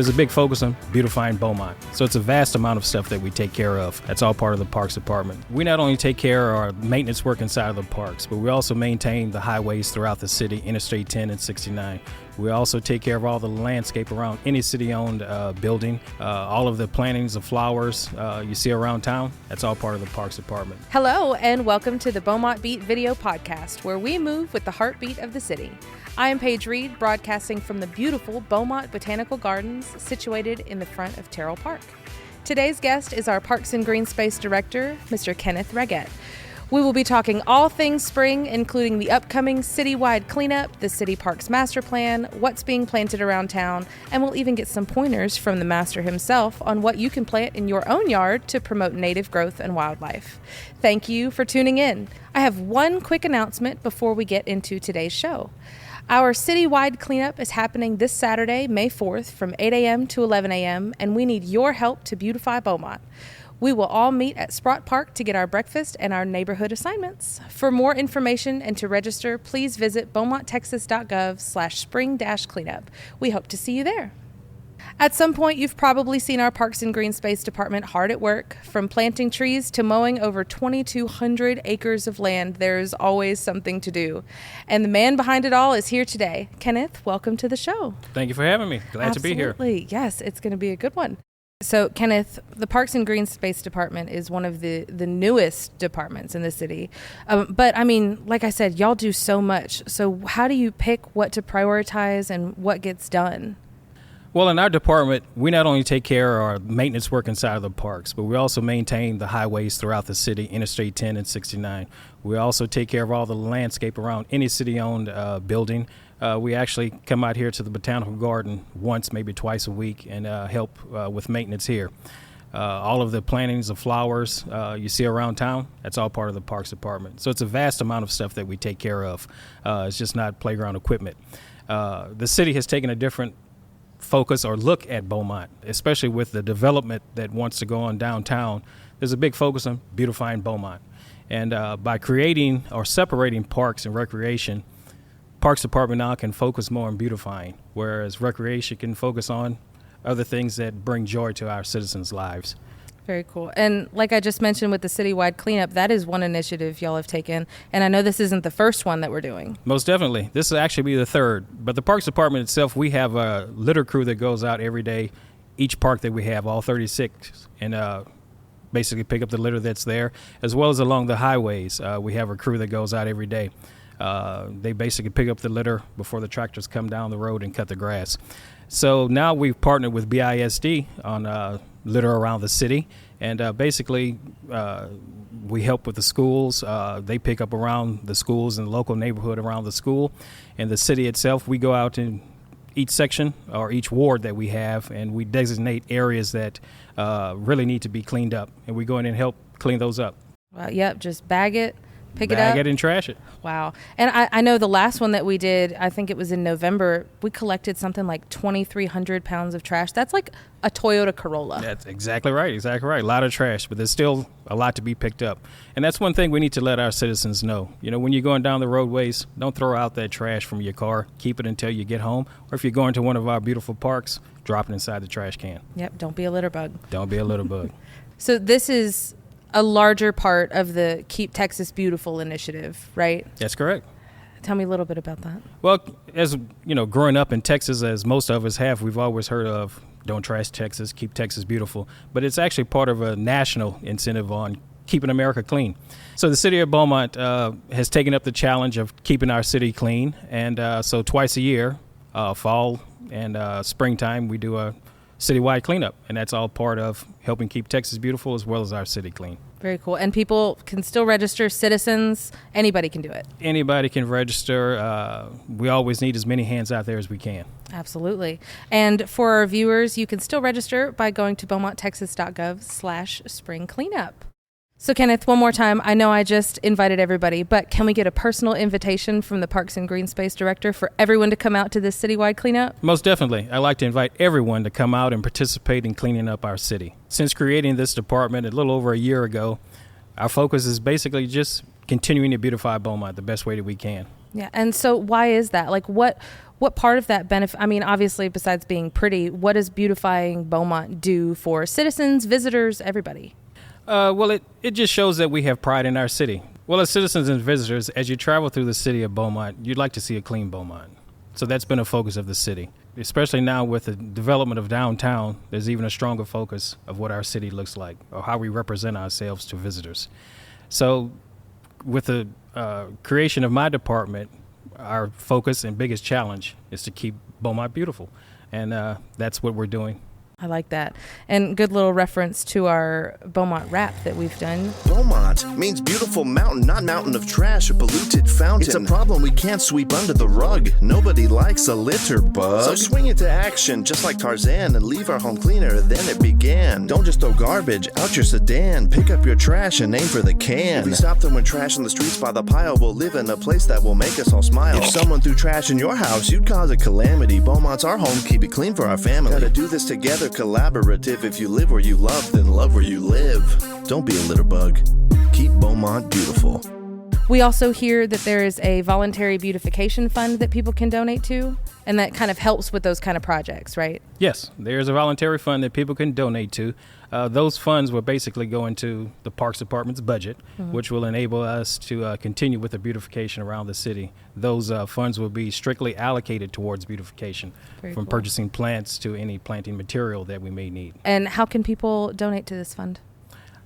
There's a big focus on beautifying Beaumont. So it's a vast amount of stuff that we take care of. That's all part of the Parks Department. We not only take care of our maintenance work inside of the parks, but we also maintain the highways throughout the city, Interstate 10 and 69. We also take care of all the landscape around any city-owned building. All of the plantings of flowers you see around town, that's all part of the Parks Department. Hello, and welcome to the Beaumont Beat video podcast, where we move with the heartbeat of the city. I am Paige Reed, broadcasting from the beautiful Beaumont Botanical Gardens, situated in the front of Terrell Park. Today's guest is our Parks and Greenspace Director, Mr. Kenneth Raggette. We will be talking all things spring, including the upcoming citywide cleanup, the city parks master plan, what's being planted around town, and we'll even get some pointers from the master himself on what you can plant in your own yard to promote native growth and wildlife. Thank you for tuning in. I have one quick announcement before we get into today's show. Our citywide cleanup is happening this Saturday, May 4th, from 8 a.m. to 11 a.m., and we need your help to beautify Beaumont. We will all meet at Sprott Park to get our breakfast and our neighborhood assignments. For more information and to register, please visit beaumonttexas.gov/spring-cleanup. We hope to see you there. At some point, you've probably seen our Parks and Greenspace Department hard at work. From planting trees to mowing over 2,200 acres of land, there's always something to do. And the man behind it all is here today. Kenneth, welcome to the show. Thank you for having me. Glad to be here. Absolutely. Yes, it's going to be a good one. So, Kenneth, the Parks and Greenspace Department is one of the newest departments in the city. But, I mean, like I said, y'all do so much. So how do you pick what to prioritize and what gets done? Well, in our department, we not only take care of our maintenance work inside of the parks, but we also maintain the highways throughout the city, Interstate 10 and 69. We also take care of all the landscape around any city-owned building. We actually come out here to the Botanical Garden once, maybe twice a week, and help with maintenance here. All of the plantings of flowers you see around town, that's all part of the Parks Department. So it's a vast amount of stuff that we take care of. It's just not playground equipment. The city has taken a different focus or look at Beaumont, especially with the development that wants to go on downtown. There's a big focus on beautifying Beaumont. And by creating or separating parks and recreation, Parks Department now can focus more on beautifying, whereas recreation can focus on other things that bring joy to our citizens' lives. Very cool. And like I just mentioned with the citywide cleanup, that is one initiative y'all have taken. And I know this isn't the first one that we're doing. Most definitely. This will actually be the third. But the Parks Department itself, we have a litter crew that goes out every day, each park that we have, all 36, and basically pick up the litter that's there, as well as along the highways. We have a crew that goes out every day. They basically pick up the litter before the tractors come down the road and cut the grass. So now we've partnered with BISD on litter around the city, and basically we help with the schools. They pick up around the schools and the local neighborhood around the school. And the city itself, we go out in each section or each ward that we have, and we designate areas that really need to be cleaned up, and we go in and help clean those up. Yep, just bag it. Bag it and trash it. Wow. And I know the last one that we did, I think it was in November, we collected something like 2,300 pounds of trash. That's like a Toyota Corolla. That's exactly right. Exactly right. A lot of trash, but there's still a lot to be picked up. And that's one thing we need to let our citizens know. You know, when you're going down the roadways, don't throw out that trash from your car. Keep it until you get home. Or if you're going to one of our beautiful parks, drop it inside the trash can. Yep. Don't be a litter bug. Don't be a litter bug. So this is a larger part of the Keep Texas Beautiful initiative, right? That's correct. Tell me a little bit about that. Well, as you know, growing up in Texas, as most of us have, we've always heard of Don't Trash Texas, Keep Texas Beautiful. But it's actually part of a national incentive on keeping America clean. So the city of Beaumont has taken up the challenge of keeping our city clean. And so twice a year, fall and springtime, we do a citywide cleanup, and that's all part of helping keep Texas beautiful as well as our city clean. Very cool. And people can still register, citizens, anybody can do it. Anybody can register. We always need as many hands out there as we can. Absolutely. And for our viewers, you can still register by going to beaumonttexas.gov/spring-cleanup. So, Kenneth, one more time. I know I just invited everybody, but can we get a personal invitation from the Parks and Greenspace Director for everyone to come out to this citywide cleanup? Most definitely. I'd like to invite everyone to come out and participate in cleaning up our city. Since creating this department a little over a year ago, our focus is basically just continuing to beautify Beaumont the best way that we can. Yeah. And so why is that? Like what part of that benefit? I mean, obviously, besides being pretty, what does Beautifying Beaumont do for citizens, visitors, everybody? Well, it just shows that we have pride in our city. Well, as citizens and visitors, as you travel through the city of Beaumont, you'd like to see a clean Beaumont. So that's been a focus of the city. Especially now with the development of downtown, there's even a stronger focus of what our city looks like or how we represent ourselves to visitors. So with the creation of my department, our focus and biggest challenge is to keep Beaumont beautiful. And that's what we're doing. I like that. And good little reference to our Beaumont rap that we've done. Beaumont means beautiful mountain, not mountain of trash, a polluted fountain. It's a problem we can't sweep under the rug. Nobody likes a litter bug. So swing into action, just like Tarzan, and leave our home cleaner than it began. Don't just throw garbage out your sedan. Pick up your trash and aim for the can. If we stop throwing trash in the streets by the pile, we'll live in a place that will make us all smile. If someone threw trash in your house, you'd cause a calamity. Beaumont's our home, keep it clean for our family. Gotta do this together, collaborative. If you live where you love, then love where you live. Don't be a litter bug. Keep Beaumont beautiful. We also hear that there is a voluntary beautification fund that people can donate to, and that kind of helps with those kind of projects, right? Yes, there's a voluntary fund that people can donate to. Those funds will basically go into the Parks Department's budget, which will enable us to continue with the beautification around the city. Those funds will be strictly allocated towards beautification, Very from cool. purchasing plants to any planting material that we may need. And how can people donate to this fund?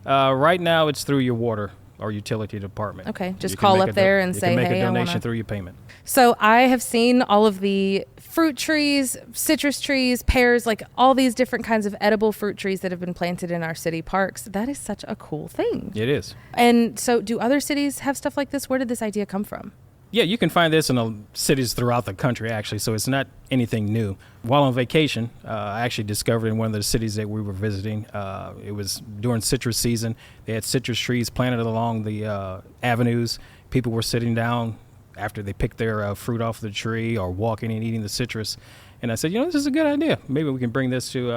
Right now, it's through your water or utility department. Okay, just You can call make up there and you say, can make hey, a I donation wanna... through your payment. So I have seen all of the fruit trees, citrus trees, pears, like all these different kinds of edible fruit trees that have been planted in our city parks. That is such a cool thing. It is. And so do other cities have stuff like this? Where did this idea come from? Yeah, you can find this in cities throughout the country, actually, so it's not anything new. While on vacation, I actually discovered in one of the cities that we were visiting, it was during citrus season. They had citrus trees planted along the avenues. People were sitting down after they picked their fruit off the tree or walking and eating the citrus. And I said, this is a good idea. Maybe we can bring this to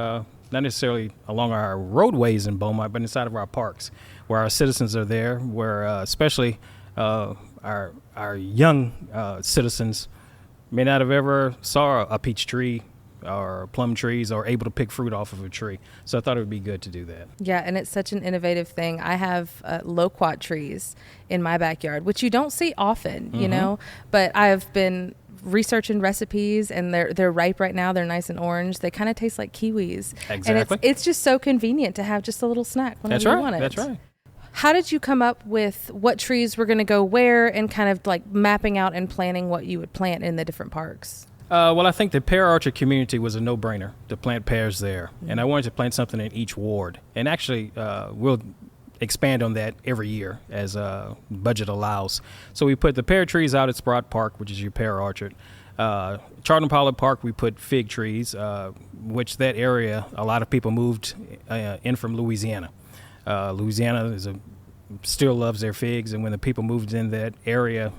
not necessarily along our roadways in Beaumont, but inside of our parks, where our citizens are there, where especially our young citizens may not have ever saw a peach tree or plum trees or able to pick fruit off of a tree. So I thought it would be good to do that. Yeah, and it's such an innovative thing. I have loquat trees in my backyard, which you don't see often, you know, but I've been researching recipes and they're ripe right now. They're nice and orange. They kind of taste like kiwis. Exactly. And it's just so convenient to have just a little snack whenever you want it. That's right. How did you come up with what trees were going to go where and kind of like mapping out and planning what you would plant in the different parks? Well, I think the pear orchard community was a no-brainer to plant pears there. And I wanted to plant something in each ward. And actually, we'll expand on that every year as budget allows. So we put the pear trees out at Sprott Park, which is your pear orchard. Charlton Pollard Park, we put fig trees, which that area, a lot of people moved in from Louisiana. Louisiana still loves their figs, and when the people moved in that area,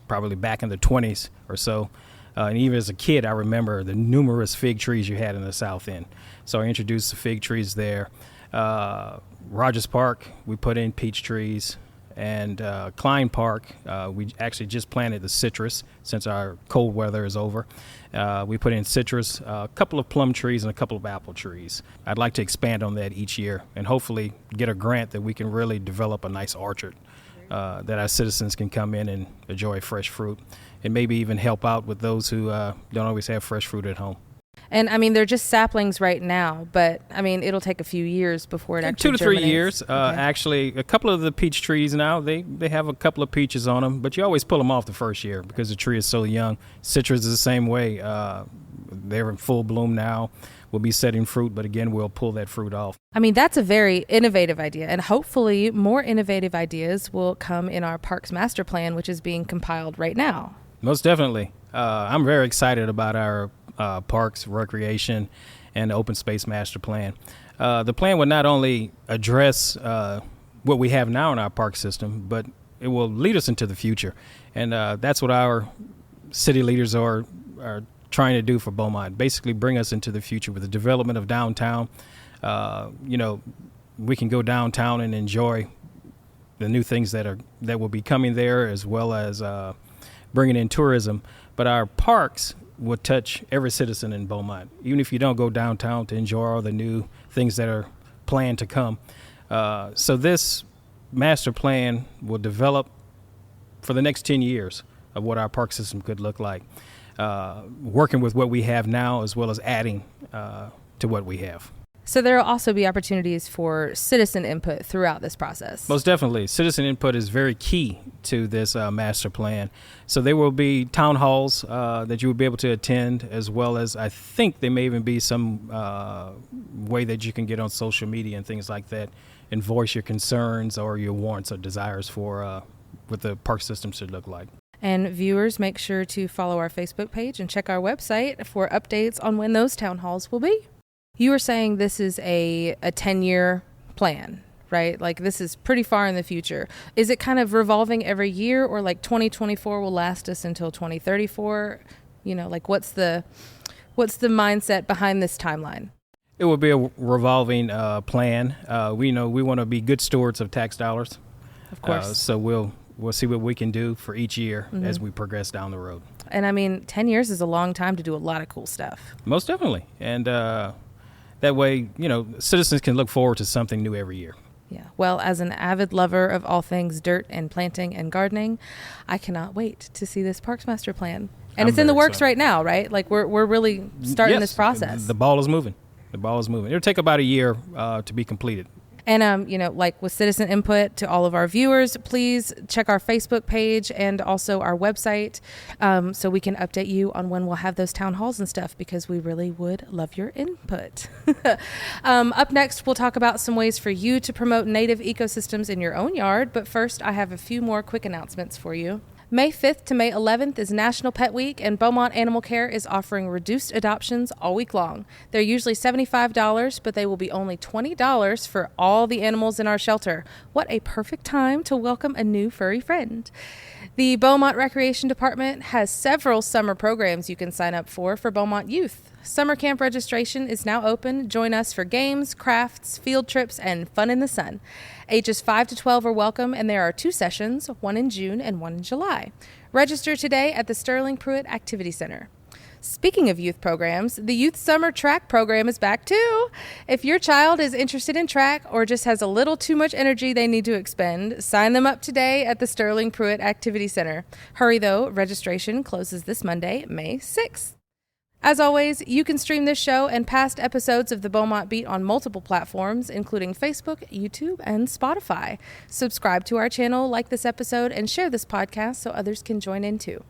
probably back in the 20s or so, and even as a kid, I remember the numerous fig trees you had in the South End. So I introduced the fig trees there. Rogers Park, we put in peach trees. And Klein Park, we actually just planted the citrus since our cold weather is over. We put in citrus, a couple of plum trees, and a couple of apple trees. I'd like to expand on that each year and hopefully get a grant that we can really develop a nice orchard that our citizens can come in and enjoy fresh fruit, and maybe even help out with those who don't always have fresh fruit at home. And I mean, they're just saplings right now, but I mean, it'll take a few years before it actually 2 to 3 germinates. years. Okay. Actually, a couple of the peach trees now, they have a couple of peaches on them, but you always pull them off the first year because the tree is so young. Citrus is the same way. They're in full bloom now. We'll be setting fruit, but again, we'll pull that fruit off. I mean, that's a very innovative idea, and hopefully more innovative ideas will come in our Parks Master Plan, which is being compiled right now. Most definitely. I'm very excited about our parks, recreation, and open space master plan. The plan would not only address what we have now in our park system, but it will lead us into the future. And that's what our city leaders are trying to do for Beaumont, basically bring us into the future with the development of downtown. We can go downtown and enjoy the new things that will be coming there, as well as bringing in tourism. But our parks would touch every citizen in Beaumont, even if you don't go downtown to enjoy all the new things that are planned to come. So this master plan will develop for the next 10 years of what our park system could look like, working with what we have now as well as adding to what we have. So there will also be opportunities for citizen input throughout this process. Most definitely. Citizen input is very key to this master plan. So there will be town halls that you will be able to attend, as well as I think there may even be some way that you can get on social media and things like that and voice your concerns or your wants or desires for what the park system should look like. And viewers, make sure to follow our Facebook page and check our website for updates on when those town halls will be. You were saying this is a 10-year plan, right? Like this is pretty far in the future. Is it kind of revolving every year, or like 2024 will last us until 2034? You know, like what's the mindset behind this timeline? It will be a revolving plan. We want to be good stewards of tax dollars. Of course. So we'll see what we can do for each year as we progress down the road. And I mean, 10 years is a long time to do a lot of cool stuff. Most definitely. And that way, citizens can look forward to something new every year. Yeah. Well, as an avid lover of all things dirt and planting and gardening, I cannot wait to see this Parks Master Plan. And it's in the works right now, right? Like we're really starting this process. The ball is moving. It'll take about a year to be completed. And, like with citizen input to all of our viewers, please check our Facebook page and also our website so we can update you on when we'll have those town halls and stuff, because we really would love your input. Up next, we'll talk about some ways for you to promote native ecosystems in your own yard. But first, I have a few more quick announcements for you. May 5th to May 11th is National Pet Week, and Beaumont Animal Care is offering reduced adoptions all week long. They're usually $75, but they will be only $20 for all the animals in our shelter. What a perfect time to welcome a new furry friend. The Beaumont Recreation Department has several summer programs you can sign up for Beaumont youth. Summer camp registration is now open. Join us for games, crafts, field trips, and fun in the sun. Ages 5 to 12 are welcome, and there are 2 sessions, one in June and one in July. Register today at the Sterling Pruitt Activity Center. Speaking of youth programs, the Youth Summer Track program is back too. If your child is interested in track or just has a little too much energy they need to expend, sign them up today at the Sterling Pruitt Activity Center. Hurry though, registration closes this Monday, May 6th. As always, you can stream this show and past episodes of the Beaumont Beat on multiple platforms, including Facebook, YouTube, and Spotify. Subscribe to our channel, like this episode, and share this podcast so others can join in too.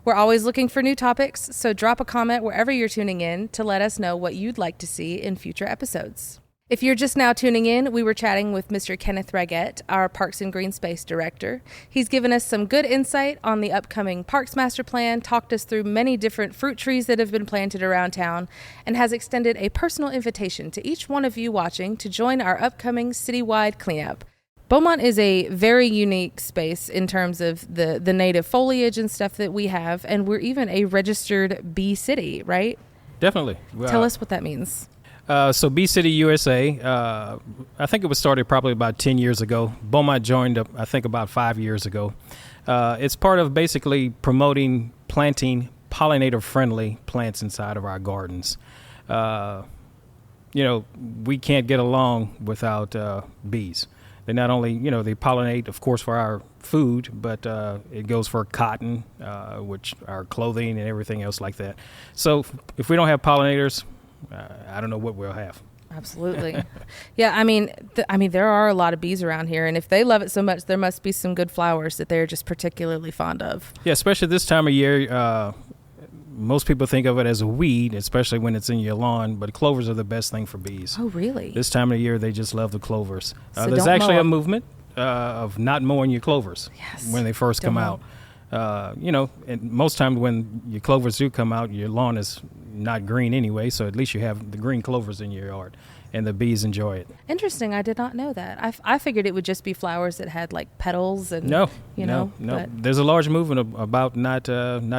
We're always looking for new topics, so drop a comment wherever you're tuning in to let us know what you'd like to see in future episodes. If you're just now tuning in, we were chatting with Mr. Kenneth Raggette, our Parks and Greenspace Director. He's given us some good insight on the upcoming Parks Master Plan, talked us through many different fruit trees that have been planted around town, and has extended a personal invitation to each one of you watching to join our upcoming citywide cleanup. Beaumont is a very unique space in terms of the native foliage and stuff that we have, and we're even a registered bee city, right? Definitely. Tell us what that means. So Bee City USA, I think it was started probably about 10 years ago. Beaumont joined up, I think, about 5 years ago. It's part of basically promoting planting pollinator-friendly plants inside of our gardens. We can't get along without bees. They not only, they pollinate, of course, for our food, but it goes for cotton, which our clothing and everything else like that. So if we don't have pollinators, I don't know what we'll have. Absolutely. Yeah, I mean, there are a lot of bees around here, and if they love it so much, there must be some good flowers that they're just particularly fond of. Yeah, especially this time of year. Most people think of it as a weed, especially when it's in your lawn, but clovers are the best thing for bees. Oh, really? This time of year, they just love the clovers. So there's actually a movement of not mowing your clovers when they first come out. And most times when your clovers do come out, your lawn is not green anyway, so at least you have the green clovers in your yard, and the bees enjoy it. Interesting. I did not know that. I figured it would just be flowers that had like petals and no. But There's a large movement about not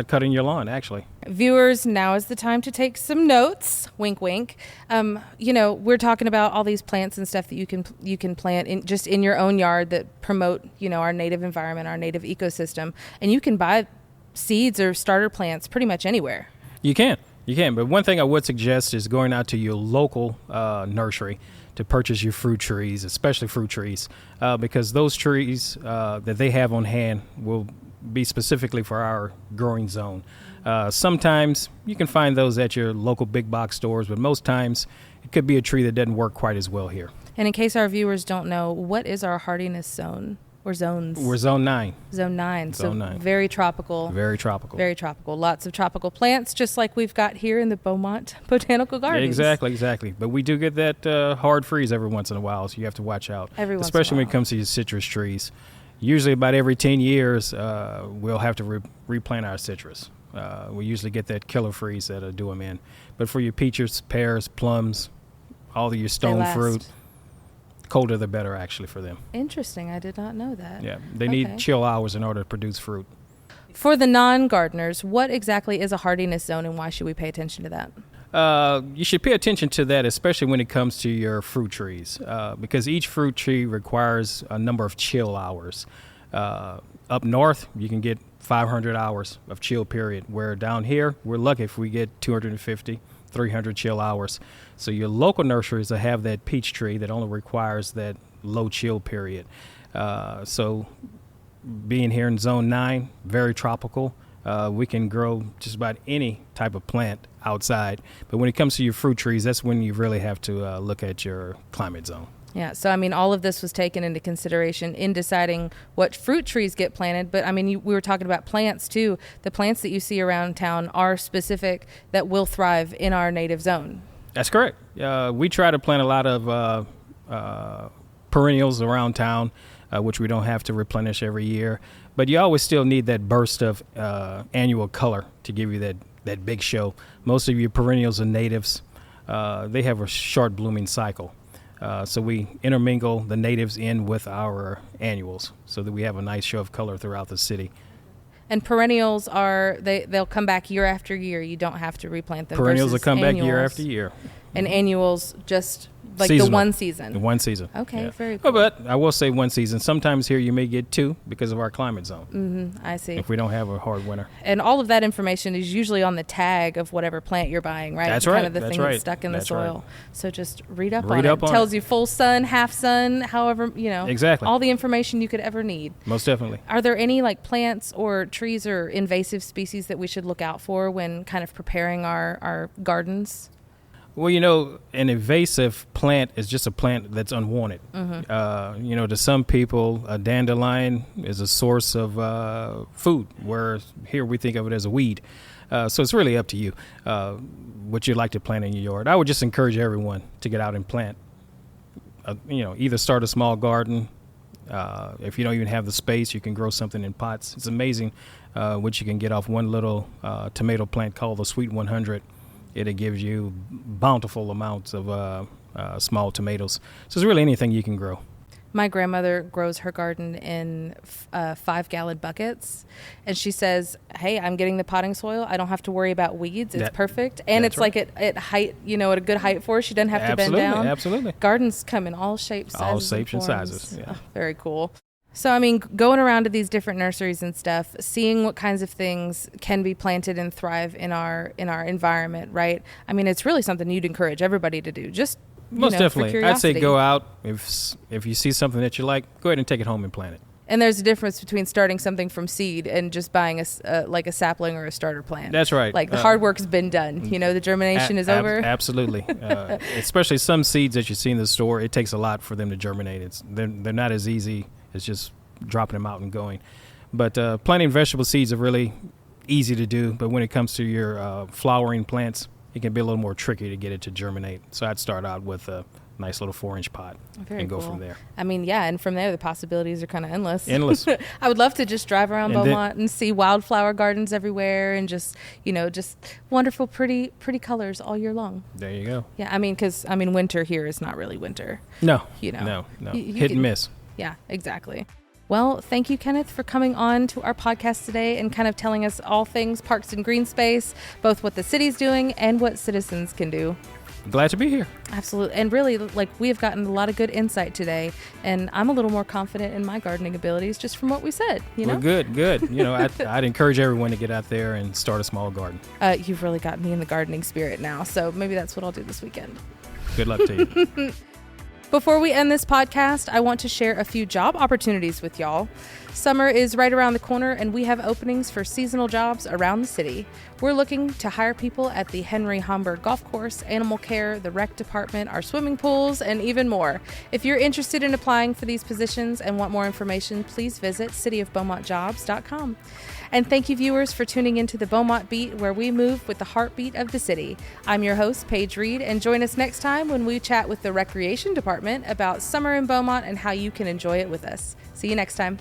cutting your lawn, actually. Viewers, now is the time to take some notes. Wink, wink. We're talking about all these plants and stuff that you can plant in your own yard that promote, our native environment, our native ecosystem, and you can buy seeds or starter plants pretty much anywhere. You can. But one thing I would suggest is going out to your local nursery to purchase your fruit trees, especially fruit trees, because those trees that they have on hand will be specifically for our growing zone. Sometimes you can find those at your local big box stores, but most times it could be a tree that doesn't work quite as well here. And in case our viewers don't know, what is our hardiness zone or zones? We're zone 9. Zone 9. Zone 9. Very tropical. Very tropical. Very tropical. Lots of tropical plants, just like we've got here in the Beaumont Botanical Gardens. Exactly. But we do get that hard freeze every once in a while, so you have to watch out. Especially when it comes to your citrus trees. Usually about every 10 years, we'll have to replant our citrus. We usually get that killer freeze that'll do them in. But for your peaches, pears, plums, all of your stone fruit, colder the better actually for them. Interesting. I did not know that. Yeah, they need chill hours in order to produce fruit. For the non-gardeners, what exactly is a hardiness zone and why should we pay attention to that? You should pay attention to that, especially when it comes to your fruit trees, because each fruit tree requires a number of chill hours. Up north, you can get 500 hours of chill period, where down here, we're lucky if we get 250, 300 chill hours. So your local nurseries will have that peach tree that only requires that low chill period. So being here in zone 9, very tropical, we can grow just about any type of plant outside. But when it comes to your fruit trees, that's when you really have to look at your climate zone. Yeah, so I mean, all of this was taken into consideration in deciding what fruit trees get planted. But I mean, we were talking about plants too. The plants that you see around town are specific that will thrive in our native zone. That's correct. We try to plant a lot of perennials around town, which we don't have to replenish every year. But you always still need that burst of annual color to give you that big show. Most of your perennials are natives. They have a short blooming cycle. So we intermingle the natives in with our annuals so that we have a nice show of color throughout the city. And perennials they'll come back year after year. You don't have to replant them. Perennials will come annuals. back year after year. And annuals just like seasonal. the one season. The one season. Okay, yeah. very cool. But I will say one season. Sometimes here you may get 2 because of our climate zone. Mm-hmm, I see. If we don't have a hard winter. And all of that information is usually on the tag of whatever plant you're buying, right? That's kind right. of the That's thing right. that's stuck in the That's soil. right. So just read up Read on up it. on Tells it. you full sun, half sun, however, Exactly. all the information you could ever need. Most definitely. Are there any like plants or trees or invasive species that we should look out for when kind of preparing our gardens? Well, an invasive plant is just a plant that's unwanted. Mm-hmm. To some people, a dandelion is a source of food, where here we think of it as a weed. So it's really up to you what you'd like to plant in your yard. I would just encourage everyone to get out and plant. Either start a small garden. If you don't even have the space, you can grow something in pots. It's amazing what you can get off one little tomato plant called the Sweet 100. It gives you bountiful amounts of small tomatoes. So it's really anything you can grow. My grandmother grows her garden in 5-gallon buckets, and she says, "Hey, I'm getting the potting soil. I don't have to worry about weeds. It's perfect, and it's right. Like at height, at a good height for her. She doesn't have to bend down. Absolutely. Gardens come in all shapes, sizes, all shapes and sizes. Yeah. Oh, very cool. So, I mean, going around to these different nurseries and stuff, seeing what kinds of things can be planted and thrive in our environment, right? I mean, it's really something you'd encourage everybody to do. Just most definitely, for curiosity. I'd say go out if you see something that you like, go ahead and take it home and plant it. And there's a difference between starting something from seed and just buying a sapling or a starter plant. That's right. Like the hard work's been done. The germination is over. Absolutely. Especially some seeds that you see in the store, it takes a lot for them to germinate. They're not as easy. It's just dropping them out and going. But planting vegetable seeds are really easy to do. But when it comes to your flowering plants, it can be a little more tricky to get it to germinate. So I'd start out with a nice little 4-inch pot and go from there. I mean, yeah, and from there the possibilities are kind of endless. I would love to just drive around Beaumont and see wildflower gardens everywhere and just wonderful, pretty colors all year long. There you go. Yeah, I mean, because winter here is not really winter. No. No. Hit and miss. Yeah, exactly. Well, thank you, Kenneth, for coming on to our podcast today and kind of telling us all things parks and green space, both what the city's doing and what citizens can do. Glad to be here. Absolutely. And really, like, we have gotten a lot of good insight today, and I'm a little more confident in my gardening abilities just from what we said, you know? Well, good. I'd encourage everyone to get out there and start a small garden. You've really got me in the gardening spirit now, so maybe that's what I'll do this weekend. Good luck to you. Before we end this podcast, I want to share a few job opportunities with y'all. Summer is right around the corner, and we have openings for seasonal jobs around the city. We're looking to hire people at the Henry Homburg Golf Course, animal care, the rec department, our swimming pools, and even more. If you're interested in applying for these positions and want more information, please visit cityofbeaumontjobs.com. And thank you, viewers, for tuning into the Beaumont Beat, where we move with the heartbeat of the city. I'm your host, Paige Reed, and join us next time when we chat with the Recreation Department about summer in Beaumont and how you can enjoy it with us. See you next time.